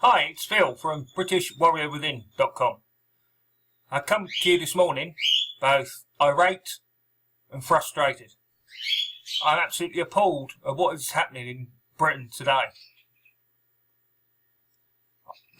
Hi, it's Phil from BritishWarriorWithin.com. I come to you this morning both irate and frustrated. I'm absolutely appalled at what is happening in Britain today.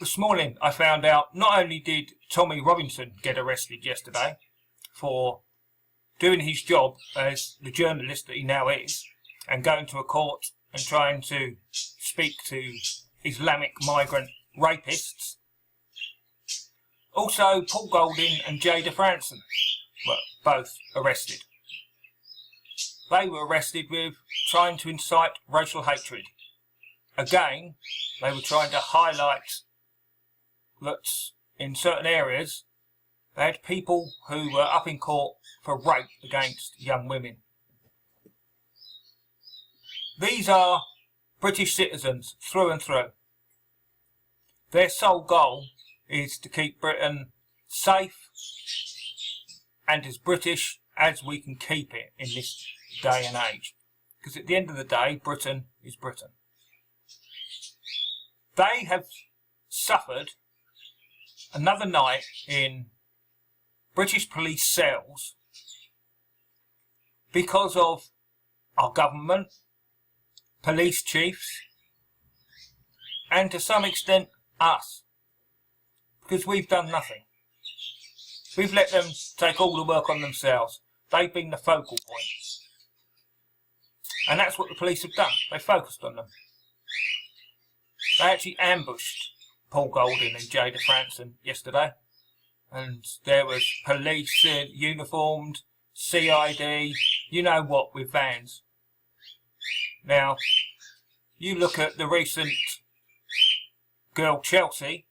This morning I found out not only did Tommy Robinson get arrested yesterday for doing his job as the journalist that he now is and going to a court and trying to speak to Islamic migrant rapists. Also, Paul Golding and Jada Franson were both arrested. They were arrested with trying to incite racial hatred. Again, they were trying to highlight that in certain areas they had people who were up in court for rape against young women. These are British citizens through and through. Their sole goal is to keep Britain safe and as British as we can keep it in this day and age. Because at the end of the day, Britain is Britain. They have suffered another night in British police cells because of our government, police chiefs, and to some extent us, because we've done nothing. We've let them take all the work on themselves. They've been the focal point, and that's what the police have done. They focused on them. They actually ambushed Paul Golding and Jada Franson yesterday, and there was police uniformed, CID, you know what, with vans. Now, you look at the recent girl Chelsea,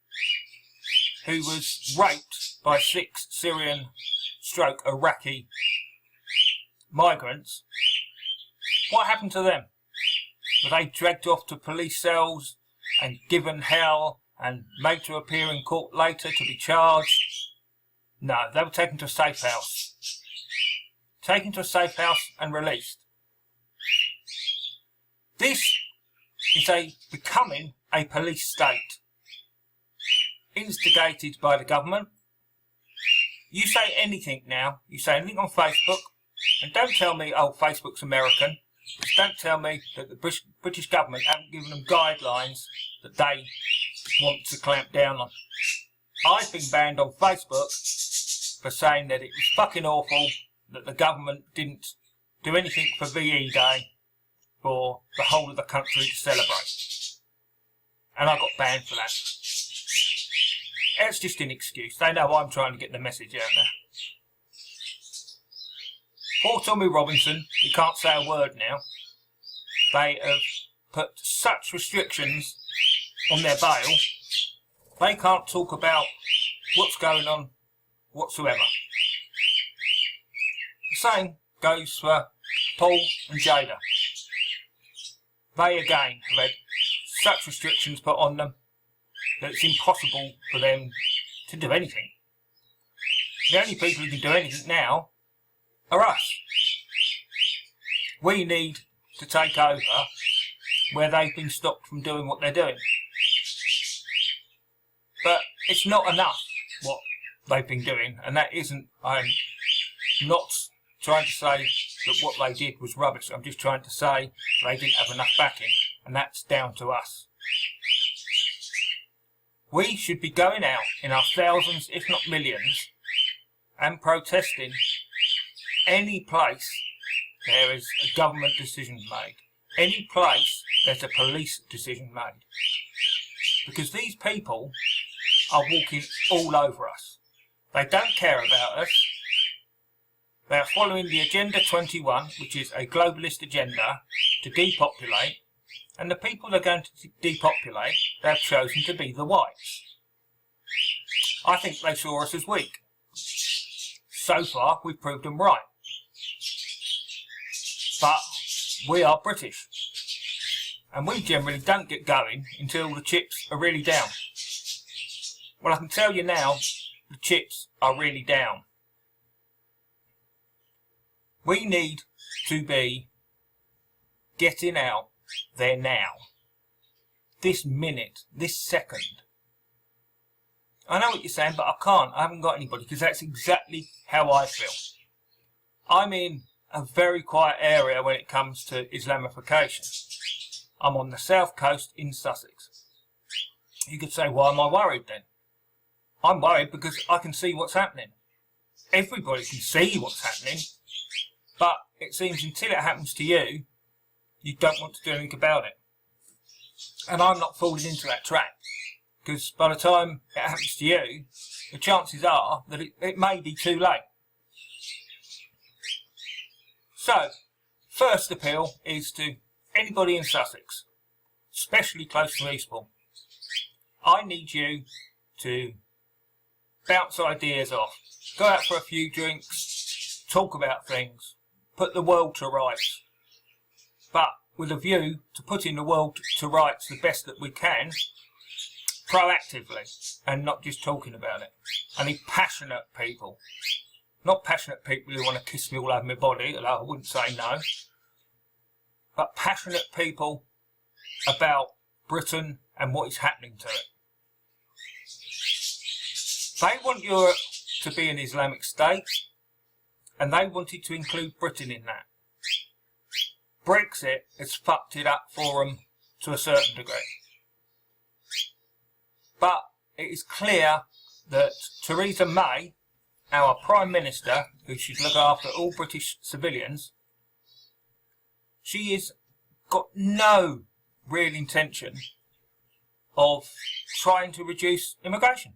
who was raped by 6 Syrian/Iraqi migrants. What happened to them? Were they dragged off to police cells and given hell and made to appear in court later to be charged? No, they were taken to a safe house. Taken to a safe house and released. This is becoming a police state, instigated by the government. You say anything now, you say anything on Facebook, and don't tell me, oh, Facebook's American. Just don't tell me that the British government haven't given them guidelines that they want to clamp down on. I've been banned on Facebook for saying that it was fucking awful that the government didn't do anything for VE Day for the whole of the country to celebrate. And I got banned for that. It's just an excuse. They know I'm trying to get the message out there. Poor Tommy Robinson, he can't say a word now. They have put such restrictions on their bail, they can't talk about what's going on whatsoever. The same goes for Paul and Jada. They again have had such restrictions put on them that it's impossible for them to do anything. The only people who can do anything now are us. We need to take over where they've been stopped from doing what they're doing. But it's not enough what they've been doing, and that isn't, I'm not trying to say that what they did was rubbish. I'm just trying to say they didn't have enough backing, and that's down to us. We should be going out in our thousands, if not millions, and protesting any place there is a government decision made, any place there's a police decision made. Because these people are walking all over us. They don't care about us. They are following the Agenda 21, which is a globalist agenda to depopulate, and the people they're going to depopulate, they've chosen to be the whites. I think they saw us as weak. So far, we've proved them right. But we are British, and we generally don't get going until the chips are really down. Well, I can tell you now, the chips are really down. We need to be getting out there now. this minute, this second. I know what you're saying, but I can't. I haven't got anybody, because that's exactly how I feel. I'm in a very quiet area when it comes to Islamification. I'm on the south coast in Sussex. You could say, why am I worried then? I'm worried because I can see what's happening. Everybody can see what's happening, but it seems until it happens to you, you don't want to do anything about it. And I'm not falling into that trap, because by the time it happens to you, the chances are that it may be too late. So, first appeal is to anybody in Sussex, especially close to Eastbourne. I need you to bounce ideas off, go out for a few drinks, talk about things, put the world to rights, but with a view to putting the world to rights the best that we can, proactively, and not just talking about it. I need passionate people. Not passionate people who want to kiss me all over my body, although I wouldn't say no, but passionate people about Britain and what is happening to it. They want Europe to be an Islamic state, and they wanted to include Britain in that. Brexit has fucked it up for them to a certain degree. But it is clear that Theresa May, our Prime Minister, who should look after all British civilians, she has got no real intention of trying to reduce immigration.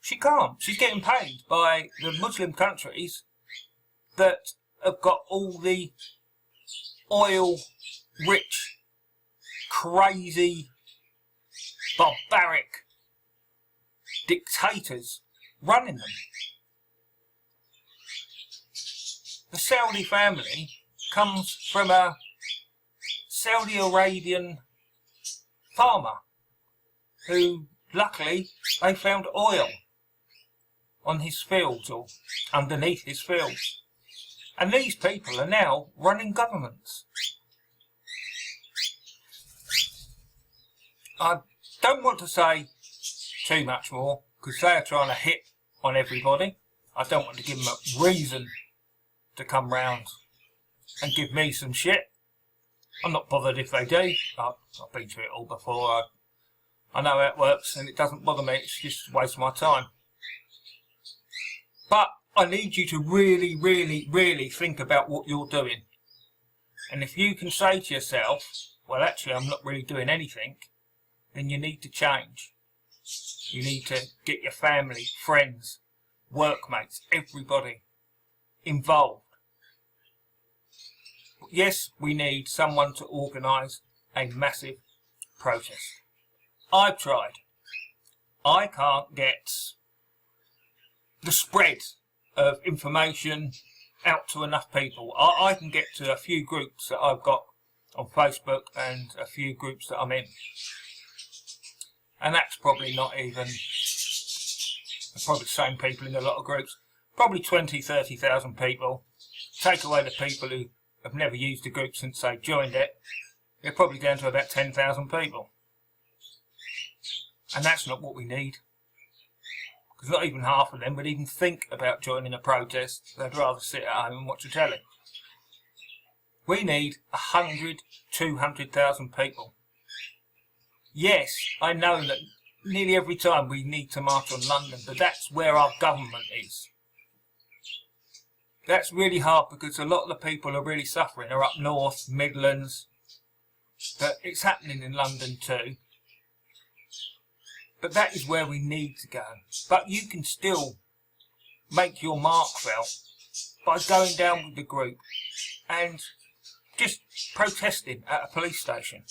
She can't. She's getting paid by the Muslim countries that have got all the oil-rich, crazy, barbaric dictators running them. The Saudi family comes from a Saudi Arabian farmer who, luckily, they found oil on his fields or underneath his fields. And these people are now running governments. I don't want to say too much more, because they are trying to hit on everybody. I don't want to give them a reason to come round and give me some shit. I'm not bothered if they do. I've been through it all before. I know how it works, and it doesn't bother me. It's just a waste of my time. But I need you to really, really, really think about what you're doing. And if you can say to yourself, well, actually, I'm not really doing anything, then you need to change. You need to get your family, friends, workmates, everybody involved. Yes, we need someone to organise a massive protest. I've tried. I can't get the spread of information out to enough people. I can get to a few groups that I've got on Facebook and a few groups that I'm in. And that's probably not even, probably the same people in a lot of groups. Probably 20, 30,000 people. Take away the people who have never used the group since they joined it, you're probably down to about 10,000 people. And that's not what we need. Because not even half of them would even think about joining a protest. They'd rather sit at home and watch the telly. We need 100, 200,000 people. Yes, I know that nearly every time we need to march on London, but that's where our government is. That's really hard because a lot of the people who are really suffering are up north, Midlands, but it's happening in London too. But that is where we need to go. But you can still make your mark felt by going down with the group and just protesting at a police station.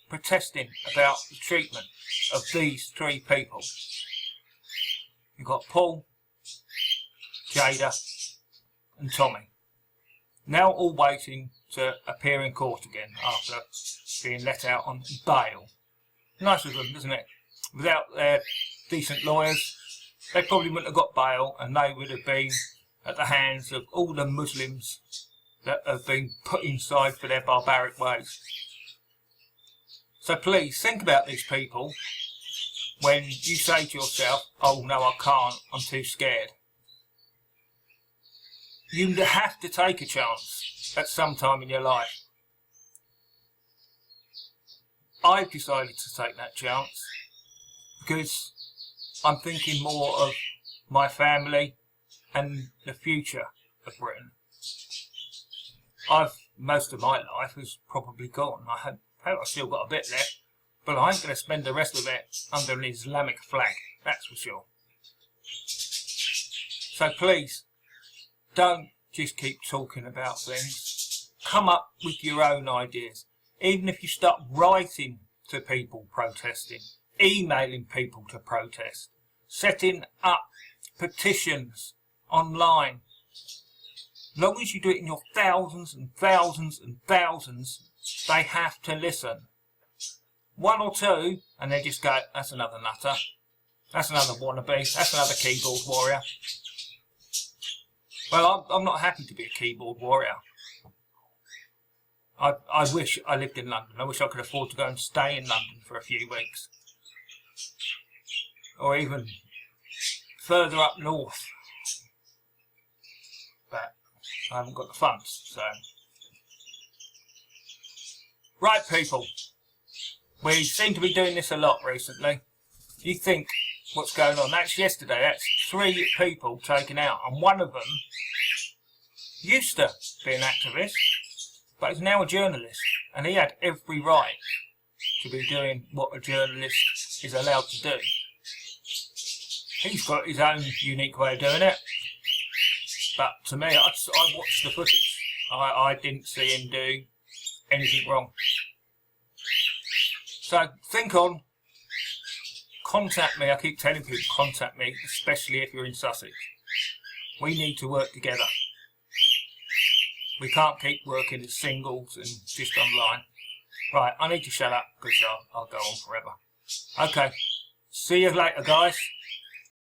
Protesting about the treatment of these three people. You've got Paul, Jada and Tommy. Now all waiting to appear in court again after being let out on bail. Nice of them, isn't it? Without their decent lawyers, they probably wouldn't have got bail, and they would have been at the hands of all the Muslims that have been put inside for their barbaric ways. So please think about these people when you say to yourself, oh no, I can't, I'm too scared. You have to take a chance at some time in your life. I've decided to take that chance because I'm thinking more of my family and the future of Britain. Most of my life has probably gone. I hope I've still got a bit left, but I ain't going to spend the rest of it under an Islamic flag, that's for sure. So please, don't just keep talking about things. Come up with your own ideas. Even if you start writing to people protesting, emailing people to protest, setting up petitions online. As long as you do it in your thousands and thousands and thousands, they have to listen. One or two, and they just go, that's another nutter, that's another wannabe, that's another keyboard warrior. Well, I'm not happy to be a keyboard warrior. I wish I lived in London. I wish I could afford to go and stay in London for a few weeks. Or even further up north. But I haven't got the funds, so. Right, people. We seem to be doing this a lot recently. You think what's going on? That's yesterday. That's 3 people taken out. And one of them used to be an activist, but is now a journalist. And he had every right to be doing what a journalist is allowed to do. He's got his own unique way of doing it. But to me, I watched the footage. I didn't see him do anything wrong. So think on. Contact me. I keep telling people, contact me, especially if you're in Sussex. We need to work together. We can't keep working as singles and just online. Right, I need to shut up because I'll go on forever. Okay, see you later, guys.